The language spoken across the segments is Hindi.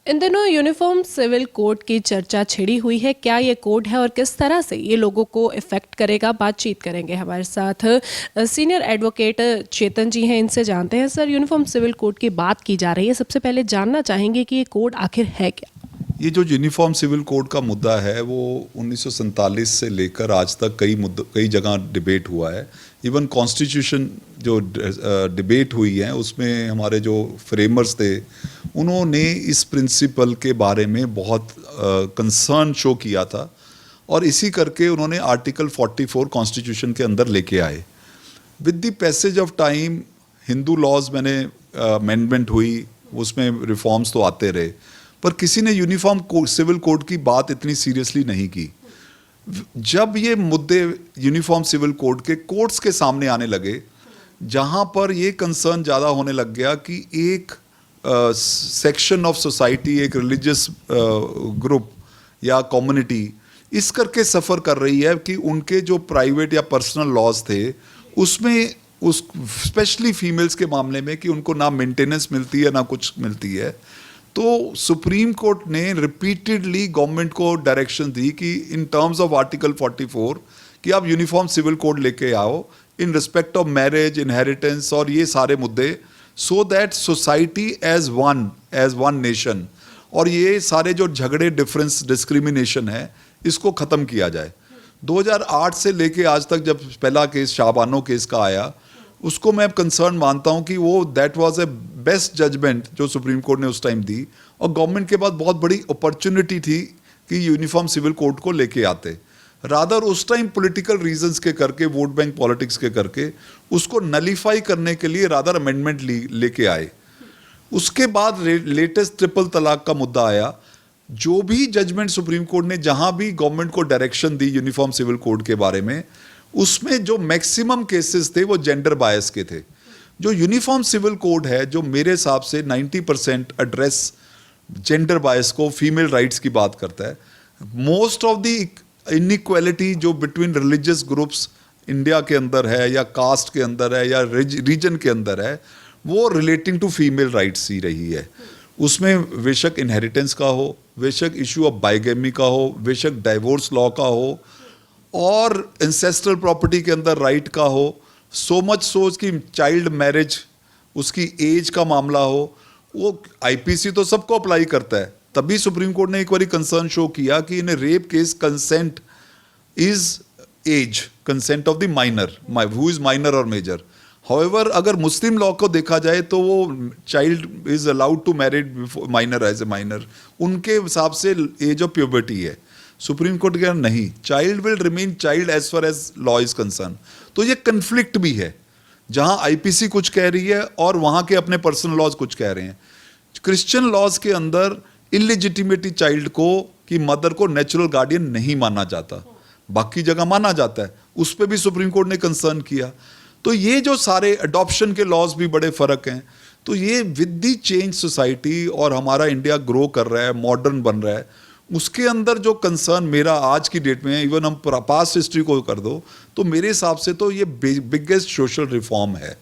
इन दिनों यूनिफॉर्म सिविल कोड की चर्चा छिड़ी हुई है। क्या ये कोड है और किस तरह से ये लोगों को इफेक्ट करेगा, बातचीत करेंगे हमारे साथ सीनियर एडवोकेट चेतन जी हैं। इनसे जानते हैं। सर, यूनिफॉर्म सिविल कोड की बात की जा रही है, सबसे पहले जानना चाहेंगे कि ये कोड आखिर है क्या। ये जो यूनिफॉर्म सिविल कोड का मुद्दा है वो 1947 से लेकर आज तक कई जगह डिबेट हुआ है। इवन कॉन्स्टिट्यूशन जो डिबेट हुई है उसमें हमारे जो फ्रेमर्स थे उन्होंने इस प्रिंसिपल के बारे में बहुत कंसर्न शो किया था और इसी करके उन्होंने आर्टिकल 44 कॉन्स्टिट्यूशन के अंदर लेके आए। With the passage of time Hindu laws मैंने अमेंडमेंट हुई, उसमें रिफॉर्म्स तो आते रहे, पर किसी ने यूनिफॉर्म सिविल कोड की बात इतनी सीरियसली नहीं की। जब ये मुद्दे यूनिफॉर्म सिविल कोड के कोर्ट्स के सामने आने लगे, जहां पर ये कंसर्न ज़्यादा होने लग गया कि एक सेक्शन ऑफ सोसाइटी, एक रिलीजियस ग्रुप या कम्युनिटी इस करके सफ़र कर रही है कि उनके जो प्राइवेट या पर्सनल लॉज थे उसमें उस स्पेशली फीमेल्स के मामले में कि उनको ना मेंटेनेंस मिलती है ना कुछ मिलती है। तो सुप्रीम कोर्ट ने रिपीटेडली गवर्नमेंट को डायरेक्शन दी कि इन टर्म्स ऑफ आर्टिकल 44 कि आप यूनिफॉर्म सिविल कोड लेके आओ in respect of marriage, inheritance और ये सारे मुद्दे, so that society as one nation और ये सारे जो झगड़े, डिफरेंस, डिस्क्रिमिनेशन है इसको ख़त्म किया जाए। 2008 से लेके आज तक जब पहला केस शाहबानो केस का आया उसको मैं कंसर्न मानता हूं कि वो that was a best judgment जो सुप्रीम कोर्ट ने उस टाइम दी और गवर्नमेंट के पास बहुत बड़ी अपॉर्चुनिटी थी कि यूनिफॉर्म सिविल कोड को लेके आते। रादर उस टाइम पॉलिटिकल रीजंस के करके, वोट बैंक पॉलिटिक्स के करके उसको नलीफाई करने के लिए रादर अमेंडमेंट लेके आए। उसके बाद लेटेस्ट ट्रिपल तलाक का मुद्दा आया। जो भी जजमेंट सुप्रीम कोर्ट ने जहां भी गवर्नमेंट को डायरेक्शन दी यूनिफॉर्म सिविल कोड के बारे में, उसमें जो मैक्सिमम केसेस थे वो जेंडर बायस के थे। जो यूनिफॉर्म सिविल कोड है जो मेरे हिसाब से 90% एड्रेस जेंडर बायस को, फीमेल राइट्स की बात करता है। मोस्ट ऑफ द इनइक्वालिटी जो बिटवीन रिलीजियस ग्रुप्स इंडिया के अंदर है या कास्ट के अंदर है या रीजन के अंदर है वो रिलेटिंग टू फीमेल राइट्स ही रही है। उसमें बेशक इनहेरिटेंस का हो, बेशक इशू ऑफ बाइगेमी का हो, बेशक डाइवोर्स लॉ का हो और इंसेस्ट्रल प्रॉपर्टी के अंदर राइट का हो, सो मच सोच कि चाइल्ड मैरिज, उसकी एज का मामला हो, वो आईपीसी तो सबको अप्लाई करता है। तभी सुप्रीम कोर्ट ने एक बार कंसर्न शो किया कि in rape case consent is age, consent of the minor, who is minor और मेजर। हाउएवर अगर मुस्लिम लॉ को देखा जाए तो वो child is allowed to married minor as a minor, उनके हिसाब से एज ऑफ प्यूबर्टी है। सुप्रीम कोर्ट कह नहीं, child will remain child as far as law is concern. तो ये कन्फ्लिक्ट भी है, जहां आईपीसी कुछ कह रही है और वहां के अपने पर्सनल लॉज कुछ कह रहे हैं। क्रिश्चियन लॉज के अंदर इलिजिटिमेटी चाइल्ड को कि मदर को नेचुरल गार्डियन नहीं माना जाता, बाकी जगह माना जाता है, उस पर भी सुप्रीम कोर्ट ने कंसर्न किया। तो ये जो सारे अडॉप्शन के लॉज भी बड़े फर्क हैं। तो ये विद द चेंज सोसाइटी और हमारा इंडिया ग्रो कर रहा है, मॉडर्न बन रहा है, उसके अंदर जो कंसर्न मेरा आज की डेट में है, इवन हम पास्ट हिस्ट्री को कर दो तो मेरे हिसाब से तो ये बिगेस्ट सोशल रिफॉर्म है।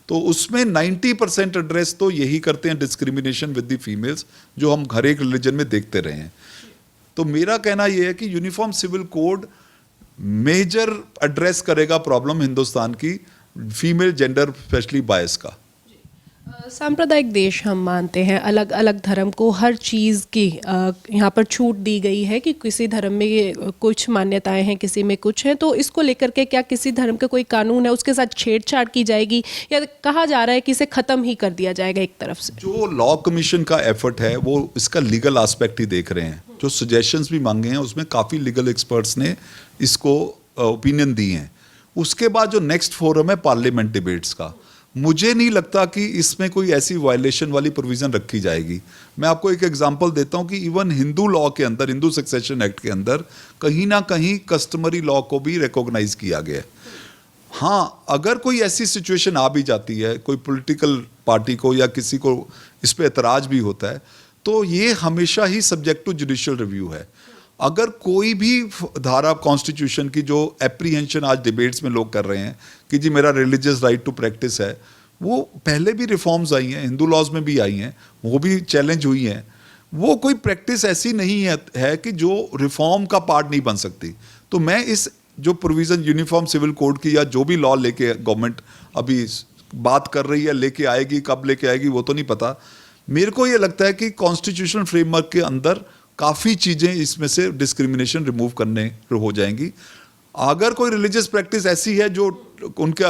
तो उसमें 90% एड्रेस तो यही करते हैं, डिस्क्रिमिनेशन विद द फीमेल्स, जो हम हर एक रिलीजन में देखते रहे हैं। तो मेरा कहना यह है कि uniform civil code major address करेगा प्रॉब्लम हिंदुस्तान की फीमेल जेंडर स्पेशली बायस का। सांप्रदायिक देश हम मानते हैं, अलग अलग धर्म को हर चीज़ की यहाँ पर छूट दी गई है कि किसी धर्म में कुछ मान्यताएं हैं, किसी में कुछ है। तो इसको लेकर के क्या किसी धर्म का कोई कानून है उसके साथ छेड़छाड़ की जाएगी या कहा जा रहा है कि इसे ख़त्म ही कर दिया जाएगा एक तरफ से? जो लॉ कमीशन का एफर्ट है वो इसका लीगल एस्पेक्ट ही देख रहे हैं। जो सजेशंस भी मांगे हैं उसमें काफ़ी लीगल एक्सपर्ट्स ने इसको ओपिनियन दी हैं। उसके बाद जो नेक्स्ट फोरम है पार्लियामेंट डिबेट्स का, मुझे नहीं लगता कि इसमें कोई ऐसी वायलेशन वाली प्रोविजन रखी जाएगी। मैं आपको एक एग्जांपल देता हूं कि इवन हिंदू लॉ के अंदर, हिंदू सक्सेशन एक्ट के अंदर कहीं ना कहीं कस्टमरी लॉ को भी रिकॉग्नाइज किया गया है। हाँ, अगर कोई ऐसी सिचुएशन आ भी जाती है, कोई पॉलिटिकल पार्टी को या किसी को इस पर एतराज भी होता है, तो ये हमेशा ही सब्जेक्ट टू जुडिशियल रिव्यू है। अगर कोई भी धारा कॉन्स्टिट्यूशन की जो एप्रीहेंशन आज डिबेट्स में लोग कर रहे हैं कि जी मेरा रिलीजियस राइट टू प्रैक्टिस है, वो पहले भी रिफॉर्म्स आई हैं, हिंदू लॉज में भी आई हैं, वो भी चैलेंज हुई हैं। वो कोई प्रैक्टिस ऐसी नहीं है कि जो रिफॉर्म का पार्ट नहीं बन सकती। तो मैं इस जो प्रोविज़न यूनिफॉर्म सिविल कोड की या जो भी लॉ लेके गवर्नमेंट अभी बात कर रही है, लेके आएगी, कब लेके आएगी वो तो नहीं पता। मेरे को ये लगता है कि कॉन्स्टिट्यूशनल फ्रेमवर्क के अंदर काफ़ी चीज़ें इसमें से डिस्क्रिमिनेशन रिमूव करने हो जाएंगी। अगर कोई रिलीजियस प्रैक्टिस ऐसी है जो उनका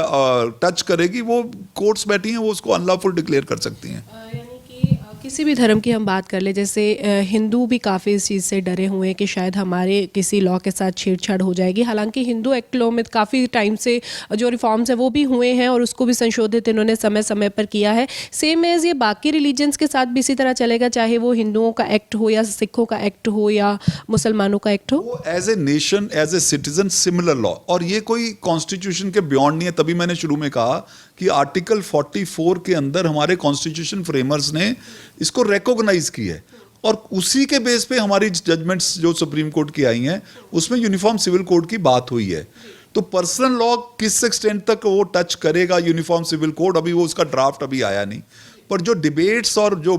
टच करेगी, वो कोर्ट्स बैठी हैं, वो उसको अनलॉफुल डिक्लेयर कर सकती हैं। यानी कि किसी भी धर्म की हम बात कर ले, जैसे हिंदू भी काफ़ी इस चीज़ से डरे हुए हैं कि शायद हमारे किसी लॉ के साथ छेड़छाड़ हो जाएगी। हालांकि हिंदू एक्ट लॉ में काफ़ी टाइम से जो रिफॉर्म्स हैं वो भी हुए हैं और उसको भी संशोधित इन्होंने समय समय पर किया है। सेम एज ये बाकी रिलीजन्स के साथ भी इसी तरह चलेगा, चाहे वो हिंदुओं का एक्ट हो या सिखों का एक्ट हो या मुसलमानों का एक्ट हो? वो as a nation, as a citizen similar law, और ये कोई कॉन्स्टिट्यूशन के बियॉन्ड नहीं है। तभी मैंने शुरू में कहा कि आर्टिकल 44 के अंदर हमारे कॉन्स्टिट्यूशन फ्रेमर्स ने इसको रिकॉग्नाइज की है और उसी के बेस पे हमारी जजमेंट्स जो सुप्रीम कोर्ट की आई हैं उसमें यूनिफॉर्म सिविल कोड की बात हुई है। तो पर्सनल लॉ किस एक्सटेंट तक वो टच करेगा यूनिफॉर्म सिविल कोड, अभी वो उसका ड्राफ्ट अभी आया नहीं। पर जो डिबेट्स और जो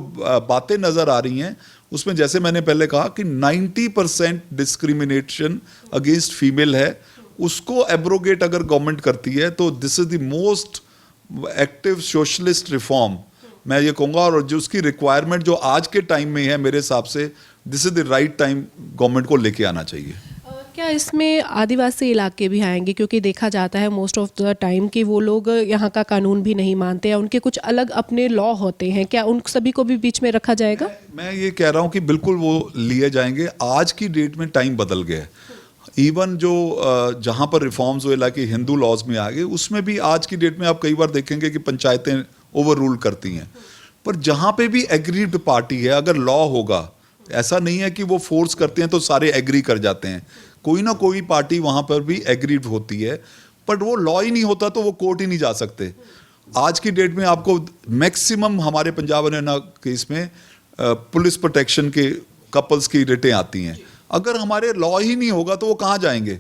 बातें नज़र आ रही हैं उसमें जैसे मैंने पहले कहा कि 90% डिस्क्रिमिनेशन अगेंस्ट फीमेल है, उसको एब्रोगेट अगर गवर्नमेंट करती है तो this is the most active socialist reform मैं ये कहूँगा। और जो उसकी रिक्वायरमेंट जो आज के टाइम में है, मेरे हिसाब से this is the right time government को लेके आना चाहिए। क्या इसमें आदिवासी इलाके भी आएंगे? क्योंकि देखा जाता है मोस्ट ऑफ द टाइम कि वो लोग यहाँ का कानून भी नहीं मानते हैं, उनके कुछ अलग अपने लॉ होते हैं। क्या उन सभी को भी बीच में रखा जाएगा? मैं ये कह रहा हूँ कि बिल्कुल वो लिए जाएंगे। आज की डेट में टाइम बदल गया है। इवन जो जहाँ पर रिफॉर्म्स हुए लाइक हिंदू लॉज में आ गए, उसमें भी आज की डेट में आप कई बार देखेंगे कि पंचायतें ओवर रूल करती हैं। पर जहाँ पे भी एग्रीड पार्टी है, अगर लॉ होगा, ऐसा नहीं है कि वो फोर्स करते हैं तो सारे एग्री कर जाते हैं, कोई ना कोई पार्टी वहाँ पर भी एग्रीड होती है। बट वो लॉ ही नहीं होता तो वो कोर्ट ही नहीं जा सकते। आज की डेट में आपको मैक्सिमम हमारे पंजाब हरियाणा केस में पुलिस प्रोटेक्शन के कपल्स की रिटें आती हैं। अगर हमारे लॉ ही नहीं होगा तो वो कहाँ जाएंगे?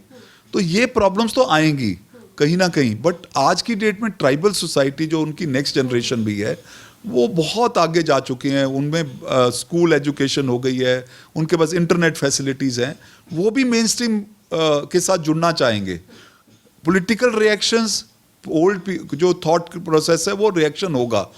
तो ये प्रॉब्लम्स तो आएंगी कहीं ना कहीं। बट आज की डेट में ट्राइबल सोसाइटी जो उनकी नेक्स्ट जनरेशन भी है वो बहुत आगे जा चुके हैं, उनमें स्कूल एजुकेशन हो गई है, उनके पास इंटरनेट फैसिलिटीज़ हैं, वो भी मेन स्ट्रीम के साथ जुड़ना चाहेंगे। पॉलिटिकल रिएक्शंस, ओल्ड जो थॉट प्रोसेस है वो रिएक्शन होगा,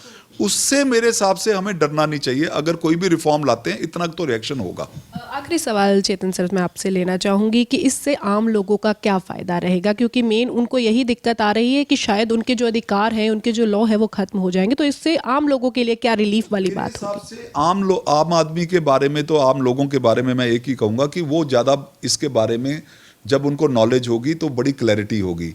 उससे मेरे हिसाब से हमें डरना नहीं चाहिए। अगर कोई भी रिफॉर्म लाते हैं इतना तो रिएक्शन होगा। आखिरी सवाल चेतन सर मैं आपसे लेना चाहूँगी कि इससे आम लोगों का क्या फ़ायदा रहेगा? क्योंकि मेन उनको यही दिक्कत आ रही है कि शायद उनके जो अधिकार हैं, उनके जो लॉ है वो ख़त्म हो जाएंगे। तो इससे आम लोगों के लिए क्या रिलीफ वाली बात होगी? से आम आदमी के बारे में, तो आम लोगों के बारे में मैं एक ही कहूँगा कि वो ज़्यादा इसके बारे में जब उनको नॉलेज होगी तो बड़ी क्लैरिटी होगी।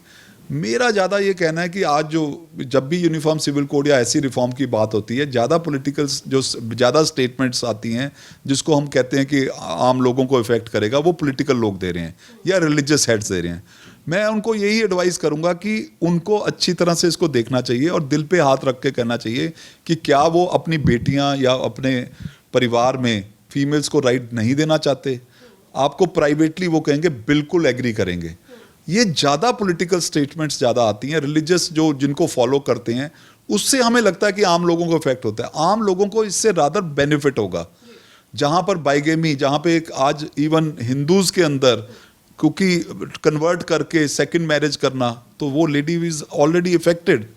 मेरा ज़्यादा ये कहना है कि आज जब भी यूनिफॉर्म सिविल कोड या ऐसी रिफॉर्म की बात होती है, ज़्यादा पॉलिटिकल जो ज़्यादा स्टेटमेंट्स आती हैं जिसको हम कहते हैं कि आम लोगों को इफेक्ट करेगा, वो पॉलिटिकल लोग दे रहे हैं या रिलीजियस हेड्स दे रहे हैं। मैं उनको यही एडवाइस करूंगा कि उनको अच्छी तरह से इसको देखना चाहिए और दिल पे हाथ रख के कहना चाहिए कि क्या वो अपनी बेटियां या अपने परिवार में फीमेल्स को राइट नहीं देना चाहते। आपको प्राइवेटली वो कहेंगे बिल्कुल एग्री करेंगे। ये ज़्यादा पॉलिटिकल स्टेटमेंट्स ज़्यादा आती हैं, रिलीजियस जो जिनको फॉलो करते हैं, उससे हमें लगता है कि आम लोगों को इफेक्ट होता है। आम लोगों को इससे रादर बेनिफिट होगा। जहाँ पर बाइगेमी, जहाँ पे एक आज इवन हिंदूज़ के अंदर क्योंकि कन्वर्ट करके सेकंड मैरिज करना, तो वो लेडी इज ऑलरेडी इफेक्टेड।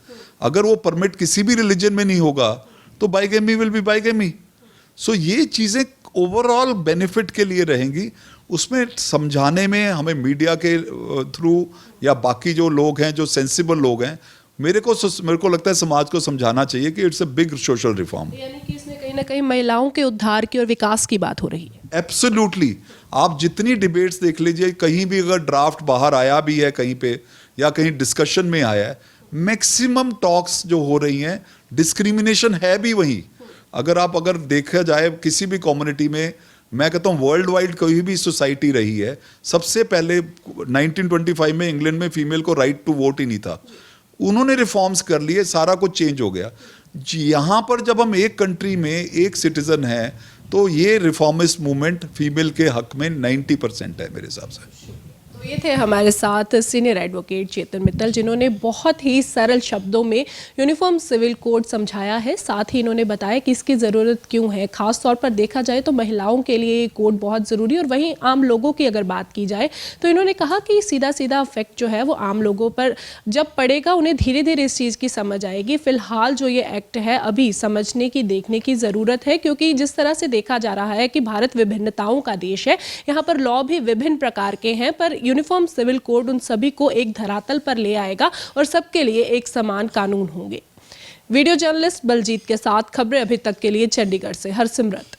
अगर वो परमिट किसी भी रिलीजन में नहीं होगा तो बाइगेमी विल बी बाइगेमी। सो ये चीज़ें ओवरऑल बेनिफिट के लिए रहेंगी। उसमें समझाने में हमें मीडिया के थ्रू या बाकी जो लोग हैं, जो सेंसिबल लोग हैं, मेरे को लगता है समाज को समझाना चाहिए कि it's a big social reform. यानी कि इसमें कहीं ना कहीं महिलाओं के उद्धार की और विकास की बात हो रही है। एब्सोल्युटली। आप जितनी डिबेट्स देख लीजिए, कहीं भी अगर ड्राफ्ट बाहर आया भी है कहीं पे या कहीं डिस्कशन में आया है, मैक्सिमम टॉक्स जो हो रही हैं डिस्क्रिमिनेशन है भी वहीं। अगर देखा जाए किसी भी कम्युनिटी में, मैं कहता हूँ वर्ल्ड वाइड कोई भी सोसाइटी रही है, सबसे पहले 1925 में इंग्लैंड में फीमेल को राइट टू वोट ही नहीं था। उन्होंने रिफॉर्म्स कर लिए, सारा कुछ चेंज हो गया। यहाँ पर जब हम एक कंट्री में एक सिटीजन है तो ये रिफॉर्मिस्ट मूवमेंट फीमेल के हक में 90% है मेरे हिसाब से। तो ये थे हमारे साथ सीनियर एडवोकेट चेतन मित्तल, जिन्होंने बहुत ही सरल शब्दों में यूनिफॉर्म सिविल कोड समझाया है। साथ ही इन्होंने बताया कि इसकी ज़रूरत क्यों है। खास तौर पर देखा जाए तो महिलाओं के लिए ये कोड बहुत ज़रूरी है, और वहीं आम लोगों की अगर बात की जाए तो इन्होंने कहा कि सीधा सीधा इफेक्ट जो है वो आम लोगों पर जब पड़ेगा उन्हें धीरे धीरे इस चीज़ की समझ आएगी। फिलहाल जो ये एक्ट है अभी समझने की, देखने की ज़रूरत है, क्योंकि जिस तरह से देखा जा रहा है कि भारत विभिन्नताओं का देश है, यहाँ पर लॉ भी विभिन्न प्रकार के हैं, पर यूनिफॉर्म सिविल कोड उन सभी को एक धरातल पर ले आएगा और सबके लिए एक समान कानून होंगे। वीडियो जर्नलिस्ट बलजीत के साथ खबरें अभी तक के लिए चंडीगढ़ से हरसिमरत।